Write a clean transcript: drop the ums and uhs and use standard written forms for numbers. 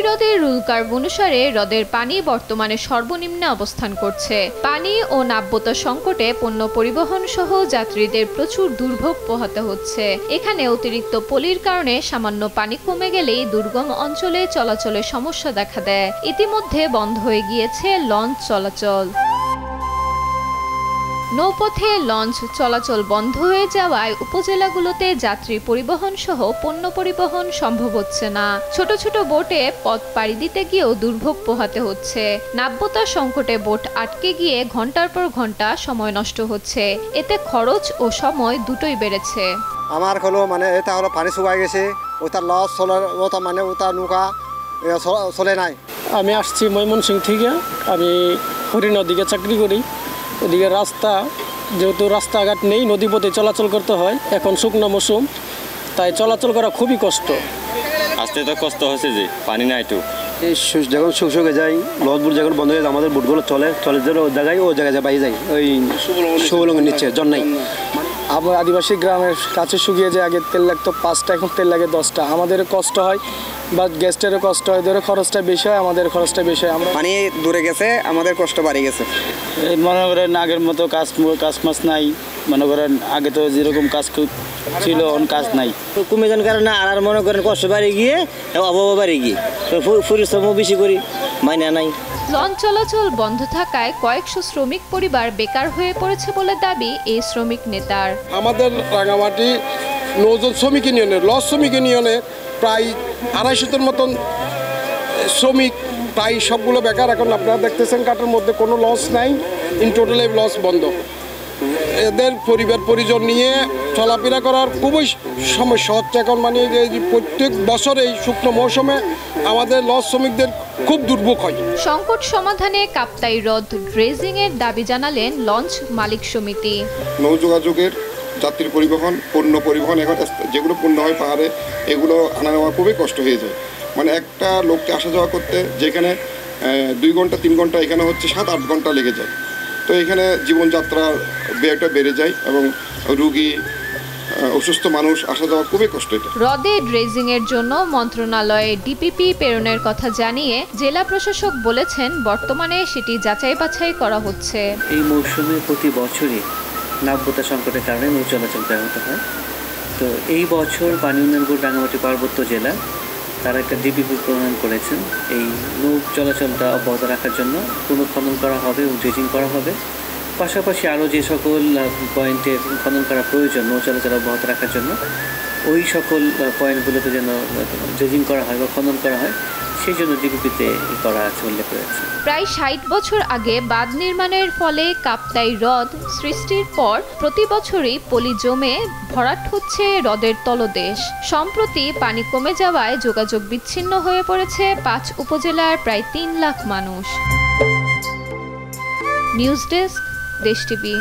হ্রদের rule curve অনুসারে হ্রদের পানি বর্তমানে সর্বনিম্নে অবস্থান করছে। পানি ও নাব্যতা সংকটে পণ্য পরিবহন সহ যাত্রীদের প্রচুর দুর্ভোগ পোহাতে হচ্ছে। এখানে অতিরিক্ত পলির কারণে সামান্য পানি কমে গেলেই দুর্গম অঞ্চলে চলাচলের সমস্যা দেখা দেয়। ইতিমধ্যে বন্ধ হয়ে গিয়েছে লঞ্চ চলাচল। নৌপথে লঞ্চ চলাচল বন্ধ হয়ে যাওয়ায় উপজেলাগুলোতে যাত্রী পরিবহন সহ পণ্য পরিবহন সম্ভব হচ্ছে না। ছোট ছোট বোটে পথ পাড়ি দিতে গিয়েও দুর্ভোগ পোহাতে হচ্ছে। নাব্যতা সংকটে বোট আটকে গিয়ে ঘন্টার পর ঘন্টা সময় নষ্ট হচ্ছে। এতে খরচ ও সময় দুটোই বেড়েছে। আমার হলো এটা হলো পানি শুকায় গেছে, ওটা লঞ্চ চলার ওটা ওটা নৌকা চলে নাই। আমি আসছি ময়মনসিংহ থেকে। আমি হরিণদিকে চাকরি করি। ওদিকে রাস্তা যেহেতু রাস্তাঘাট নেই, নদীপথে চলাচল করতে হয়। এখন শুকনো মৌসুম, তাই চলাচল করা খুবই কষ্ট। আসতে তো কষ্ট হচ্ছে যে পানি নাই তো। এই যখন শুকে যাই, লঞ্চগুলো যখন বন্ধ হয়ে যায়, আমাদের বোটগুলো চলে ও জায়গায় বাইরে যায়, ওই সুবলঙ্গের নিচে জন নাই। আমার আদিবাসী গ্রামের কাছে শুকিয়ে যায়। আগে তেল লাগতো 5টা, এখন তেল লাগে 10টা। আমাদের কষ্ট হয় বা গেস্টেরও কষ্ট হয়, ধরো খরচটা বেশি হয়, আমাদের খরচটা বেশি হয়। আমরা পানি দূরে গেছে, আমাদের কষ্ট বাড়ে গেছে। মনে করেন আগের মতো কাজ মাছ নাই। মনে করেন আগে তো যেরকম কাজ ছিল, এখন কাজ নাই। কমে যাওয়ার কারণে আর মনে করেন কষ্ট বাড়ে গিয়ে অভাব বাড়ে গিয়ে পরিশ্রমও বেশি করি, মাইনা নাই। লঞ্চ চলাচল বন্ধ থাকায় কয়েকশো শ্রমিক পরিবার বেকার হয়ে পড়েছে বলে দাবি এই শ্রমিক নেতার। আমাদের রাঙামাটি নৌযান শ্রমিক ইউনিয়নের লঞ্চ শ্রমিক ইউনিয়নে প্রায় 250-র মতন শ্রমিক, প্রায় সবগুলো বেকার। এখন আপনারা দেখতেছেন কাঠের মধ্যে কোনো লঞ্চ নাই, ইন টোটাল লঞ্চ বন্ধ। এদের পরিবার পরিজন নিয়ে চলাফেরা করার খুবই সমস্যা হচ্ছে এখন। প্রত্যেক বছর এই শুকনো মৌসুমে আমাদের লঞ্চ শ্রমিকদের খুব দুর্ভোগ হয়। সংকট সমাধানে কাপ্তাই হ্রদ ড্রেজিং এর দাবি জানালেন লঞ্চ মালিক সমিতি। নৌ যোগাযোগের যাত্রী পরিবহন, পণ্য পরিবহন, এখন যেগুলো পণ্য হয় পাহাড়ে, এগুলো আনা নেওয়া খুবই কষ্ট হয়ে যায়। একটা লোককে আসা যাওয়া করতে যেখানে 2 ঘন্টা 3 ঘন্টা, এখানে হচ্ছে 7-8 ঘন্টা লেগে যায়। তো এখানে জীবনযাত্রার ব্যয়টা বেড়ে যায় এবং রুগী, অসুস্থ মানুষ আসা যাওয়া খুবই কষ্ট। হ্রদে ড্রেজিং এর জন্য মন্ত্রণালয়ে ডিপিপি প্রেরণের কথা জানিয়ে জেলা প্রশাসক বলেছেন বর্তমানে সেটি যাচাই বাছাই করা হচ্ছে। এই মৌসুমে প্রতি বছরই নাব্যতা সংকটের কারণে নৌ চলাচল ব্যাহত হয়। তো এই বছর পানি উন্নয়ন বোর্ড রাঙামাটি পার্বত্য জেলা তারা একটা ডিপিপি প্রণয়ন করেছেন। এই নৌ চলাচলটা অব্যাহত রাখার জন্য পুনঃখনন করা হবে এবং ড্রেজিং করা হবে। পাশাপাশি আরও যে সকল পয়েন্টে খনন করা প্রয়োজন নৌ চলাচল অব্যাহত রাখার জন্য, ওই সকল পয়েন্টগুলোতে যেন ড্রেজিং করা হয় বা খনন করা হয়, সেই জন্য ডিপিপিতে করা আছে, উল্লেখ করেছে। প্রায় 60 বছর আগে বাঁধ নির্মাণের ফলে কাপ্তাই হ্রদ সৃষ্টির পর প্রতি বছরই পলি জমে ভরাট হচ্ছে হ্রদের তলদেশ। সম্প্রতি পানি কমে যাওয়ায় যোগাযোগ বিচ্ছিন্ন হয়ে পড়েছে 5 উপজেলার প্রায় 3 লাখ মানুষ। নিউজ ডেস্ক, দেশ টিভি।